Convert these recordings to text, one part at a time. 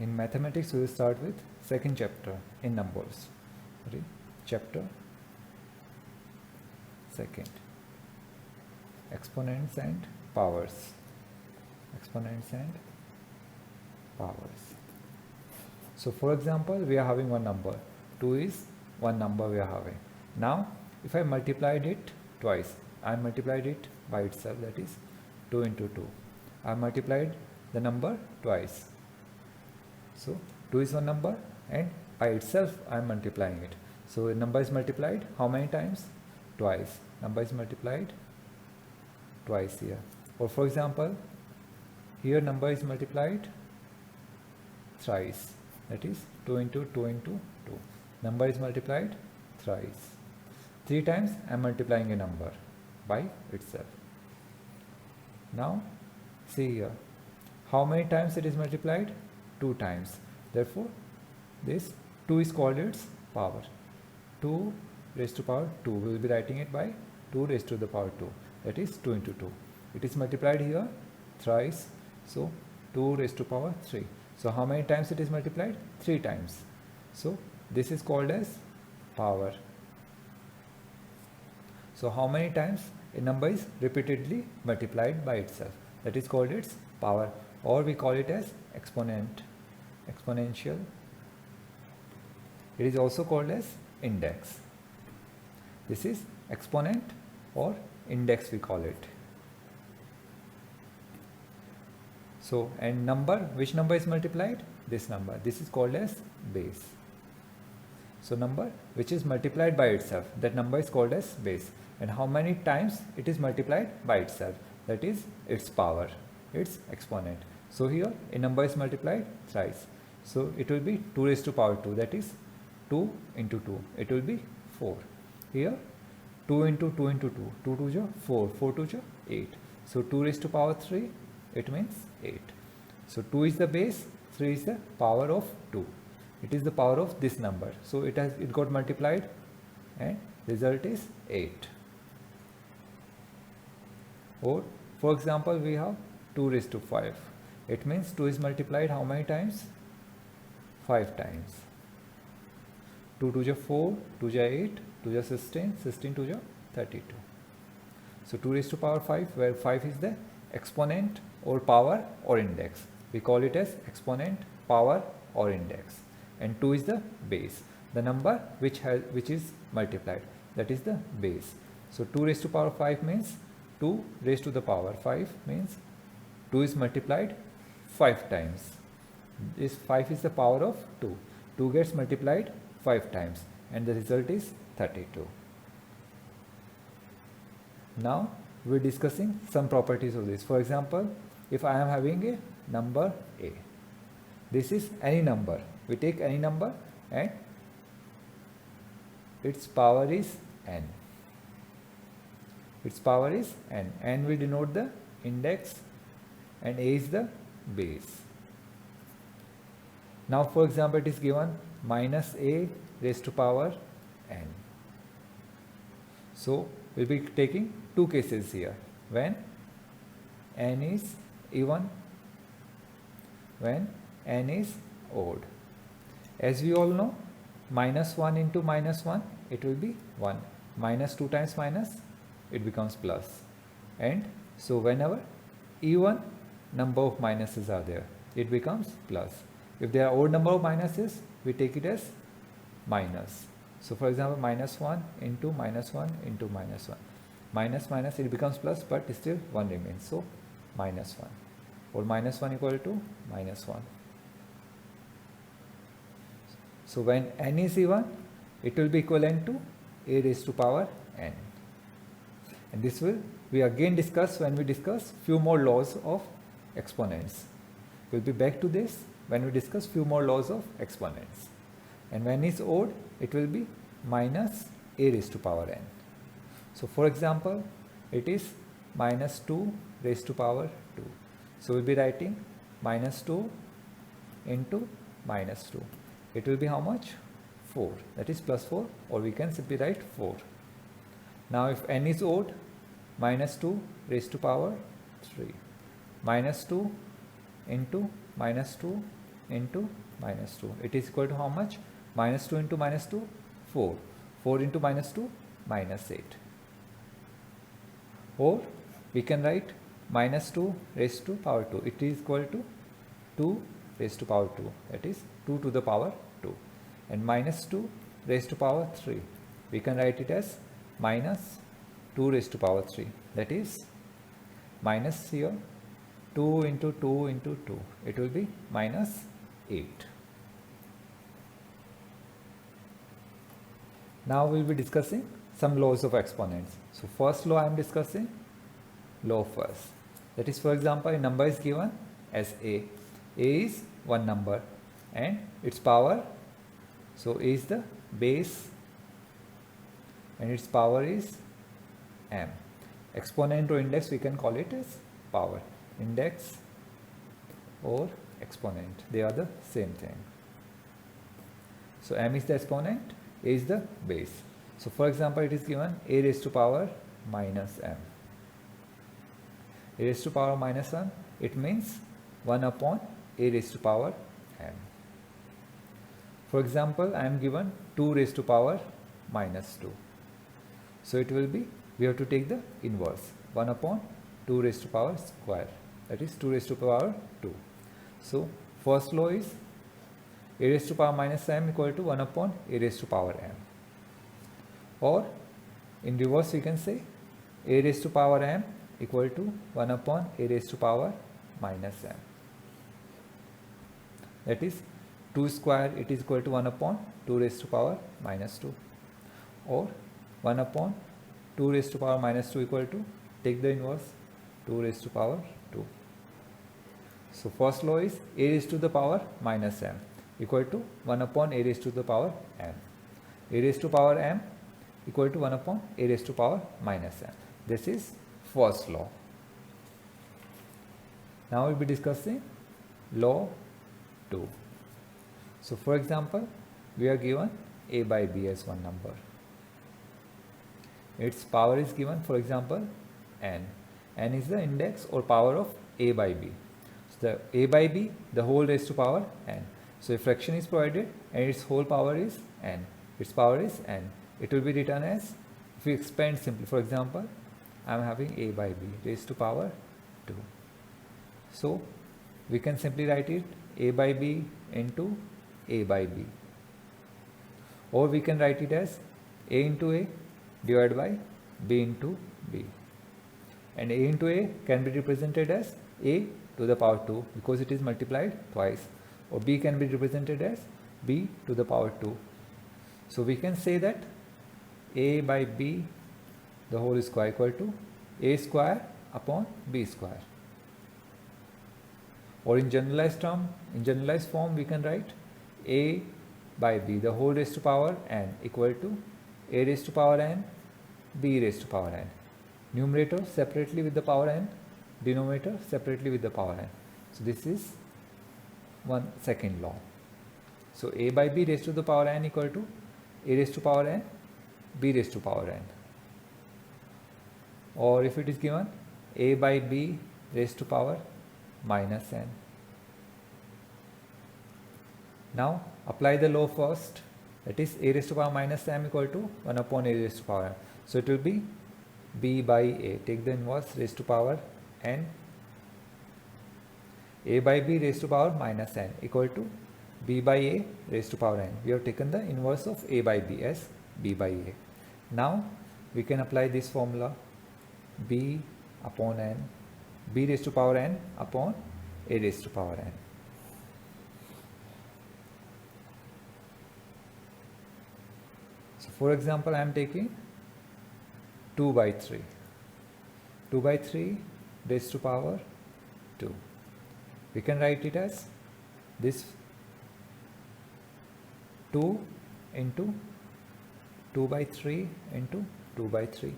In mathematics, we will start with second chapter in numbers. Ready? Chapter second. Exponents and powers. Exponents and powers. So for example, we are having one number. 2 is one number we are having. Now, if I multiplied it twice, I multiplied it by itself, that is 2 into 2. I multiplied the number twice. So 2 is one number and by itself I am multiplying it. So a number is multiplied how many times? Twice. Number is multiplied twice here. Or for example, here number is multiplied thrice. That is 2 into 2 into 2. Number is multiplied thrice. 3 times I am multiplying a number by itself. Now see here, how many times it is multiplied? 2 times. Therefore, this 2 is called its power. 2 raised to power 2. We will be writing it by 2 raised to the power 2. That is 2 into 2. It is multiplied here thrice. So 2 raised to power 3. So how many times it is multiplied? 3 times. So this is called as power. So how many times a number is repeatedly multiplied by itself? That is called its power, or we call it as exponent, exponential. It is also called as index. This is exponent or index we call it. So, and number, which number is multiplied? This number. This is called as base. So number which is multiplied by itself, that number is called as base. And how many times it is multiplied by itself? That is its power, its exponent. So here a number is multiplied thrice. So it will be 2 raised to power 2, that is 2 into 2. It will be 4. Here 2 into 2 into 2. 2 to the 4, 4 to the 8. So 2 raised to power 3, it means 8. So 2 is the base, 3 is the power of 2. It is the power of this number. So it got multiplied and result is 8. Or for example, we have 2 raised to 5. It means 2 is multiplied how many times? 5 times. 2 to the 4, 2 to the 8, 2 to the 16, 16 to the 32. So 2 raised to power 5, where 5 is the exponent or power or index. We call it as exponent, power or index. And 2 is the base, the number which is multiplied. That is the base. So 2 raised to power 5 means 2 raised to the power 5 means 2 is multiplied 5 times. This 5 is the power of 2. 2 gets multiplied 5 times and the result is 32. Now we are discussing some properties of this. For example, if I am having a number A, this is any number. We take any number and its power is n. Its power is n. N will denote the index and A is the base. Now for example, it is given minus A raised to power n. So we will be taking two cases here, when n is even, when n is odd. As we all know, minus 1 into minus 1, it will be 1. Minus 2 times minus, it becomes plus. And so whenever even number of minuses are there, it becomes plus. If there are odd number of minuses, we take it as minus. So for example, minus 1 into minus 1 into minus 1. Minus minus, it becomes plus, but still 1 remains. So minus 1. Or minus 1 equal to minus 1. So when n is even, it will be equivalent to A raised to power n. And this will we again discuss when we discuss few more laws of exponents. We will be back to this when we discuss few more laws of exponents. And when is odd, it will be minus A raised to power n. So for example, it is minus 2 raised to power 2. So we will be writing minus 2 into minus 2. It will be how much? 4. That is plus 4, or we can simply write 4. Now if n is odd, minus 2 raised to power 3. Minus 2 into minus 2 into minus 2. It is equal to how much? Minus 2 into minus 2, 4. 4 into minus 2, minus 8. Or we can write minus 2 raised to power 2. It is equal to 2 raised to power 2. That is 2 to the power 2. And minus 2 raised to power 3. We can write it as minus 2 raised to power 3. That is minus here 2 into 2 into 2. It will be minus 8. Now we will be discussing some laws of exponents. So first law I am discussing, law first. That is, for example, a number is given as A. A is one number and its power, so A is the base and its power is m. Exponent or index we can call it as power. Index or exponent, they are the same thing. So m is the exponent, A is the base. So for example, it is given A raised to power minus m. A raised to power minus 1, it means 1 upon A raised to power m. For example, I am given 2 raised to power minus 2. So it will be, we have to take the inverse, 1 upon 2 raised to power square, that is 2 raised to power 2. So first law is A raised to power minus m equal to 1 upon A raised to power m. Or in reverse we can say A raised to power m equal to 1 upon A raised to power minus m. That is 2 square, it is equal to 1 upon 2 raised to power minus 2. Or 1 upon 2 raised to power minus 2 equal to, take the inverse, 2 raised to power 2. So first law is A raised to the power minus m equal to 1 upon A raised to the power m. A raised to power m equal to 1 upon A raised to power minus m. This is first law. Now we will be discussing law 2. So for example, we are given A by B as one number. Its power is given, for example, n. N is the index or power of A by B. So the A by B, the whole raised to power n. So a fraction is provided and its whole power is n. Its power is n. It will be written as, if we expand simply, for example, I am having A by B raised to power 2. So we can simply write it A by B into A by B. Or we can write it as A into A divided by B into B. And A into A can be represented as A to the power 2 because it is multiplied twice. Or B can be represented as B to the power 2. So we can say that A by B the whole square equal to A square upon B square. Or in generalized form we can write A by B the whole raised to power n equal to A raised to power n, B raised to power n. Numerator separately with the power n, denominator separately with the power n. So this is one second law. So A by B raised to the power n equal to A raised to power n, B raised to power n. Or if it is given A by B raised to power minus n. Now apply the law first, that is A raised to power minus m equal to 1 upon A raised to power n. So it will be B by A, take the inverse, raised to power n. A by B raised to power minus n equal to B by A raised to power n. We have taken the inverse of A by B as B by A. Now we can apply this formula, B upon n, B raised to power n upon A raised to power n. So for example, I am taking 2 by 3. 2 by 3 raised to power 2. We can write it as this 2 into 2 by 3 into 2 by 3.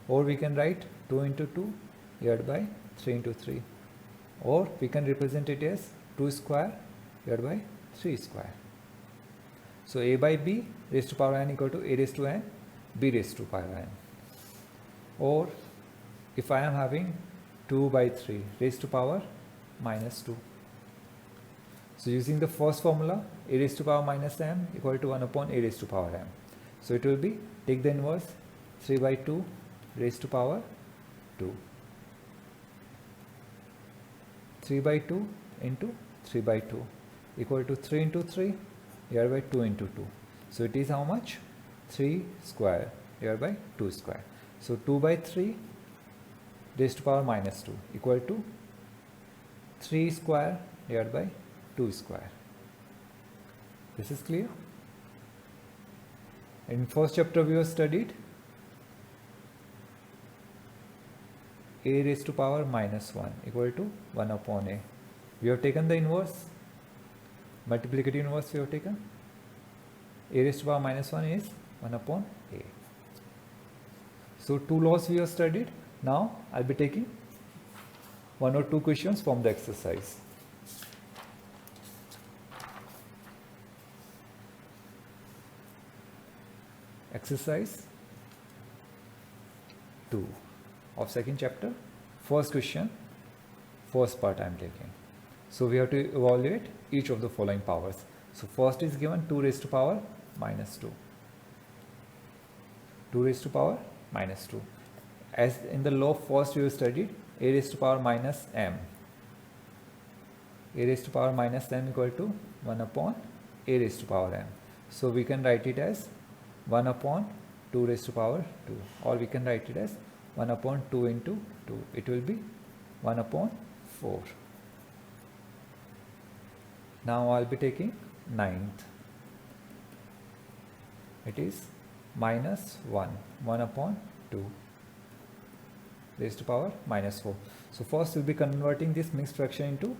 Or we can write 2 into 2 divided by 3 into 3. Or we can represent it as 2 square divided by 3 square. So A by B raised to power n equal to A raised to n, B raised to power n. Or if I am having 2 by 3 raised to power minus 2. So using the first formula, a raised to power minus m equal to 1 upon a raised to power m. So it will be, take the inverse, 3 by 2 raised to power 2. 3 by 2 into 3 by 2 equal to 3 into 3 here by 2 into 2. So it is how much? 3 square here by 2 square. So 2 by 3 raised to power minus 2 equal to 3 square here by 2 square. This is clear? In first chapter we have studied a raised to power minus 1 equal to 1 upon a. We have taken the inverse, multiplicative inverse we have taken. A raised to power minus 1 is 1 upon a. So two laws we have studied. Now I'll be taking one or two questions from the exercise. Exercise 2 of second chapter. First question, first part I am taking. So we have to evaluate each of the following powers. So first is given 2 raised to power minus 2. 2 raised to power minus 2. As in the law first we have studied, a raised to power minus m. A raised to power minus m equal to 1 upon a raised to power m. So we can write it as 1 upon 2 raised to power 2, or we can write it as 1 upon 2 into 2. It will be 1 upon 4. Now I'll be taking 9th. It is minus 1, 1 upon 2 raised to power minus 4. So first we'll be converting this mixed fraction into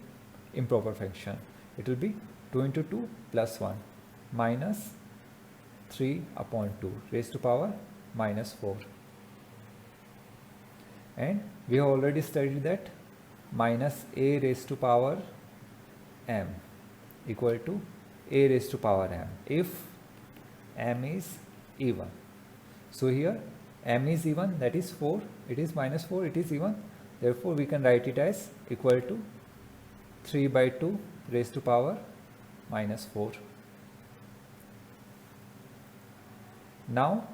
improper fraction. It will be 2 into 2 plus 1 minus 3 upon 2 raised to power minus 4. And we have already studied that minus a raised to power m equal to a raised to power m if m is even. So here m is even, that is 4, it is minus 4, it is even, therefore we can write it as equal to 3 by 2 raised to power minus 4. Now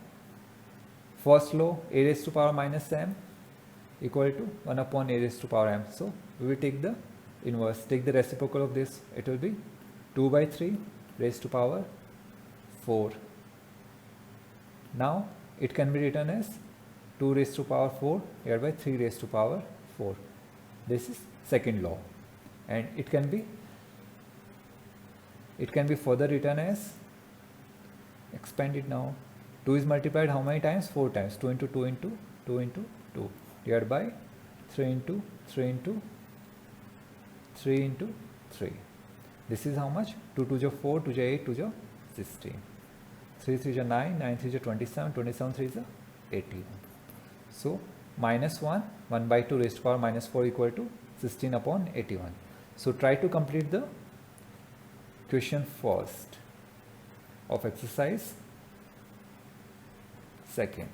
first law, a raised to power minus m equal to 1 upon a raised to power m. So we will take the inverse, take the reciprocal of this. It will be 2 by 3 raised to power 4. Now it can be written as 2 raised to power 4 here by 3 raised to power 4. This is second law, and it can be further written as, expand it now. 2 is multiplied how many times? 4 times. 2 into 2 into 2 into 2 divided by 3 into 3 into 3 into 3. This is how much? 2 to the 4, 2 to the 8, 2 to the 16. 3 3 is 9, 9 3 is 27, 27 3 is 81. So minus 1, 1 by 2 raised to power minus 4 equal to 16 upon 81. So try to complete the question first of exercise second.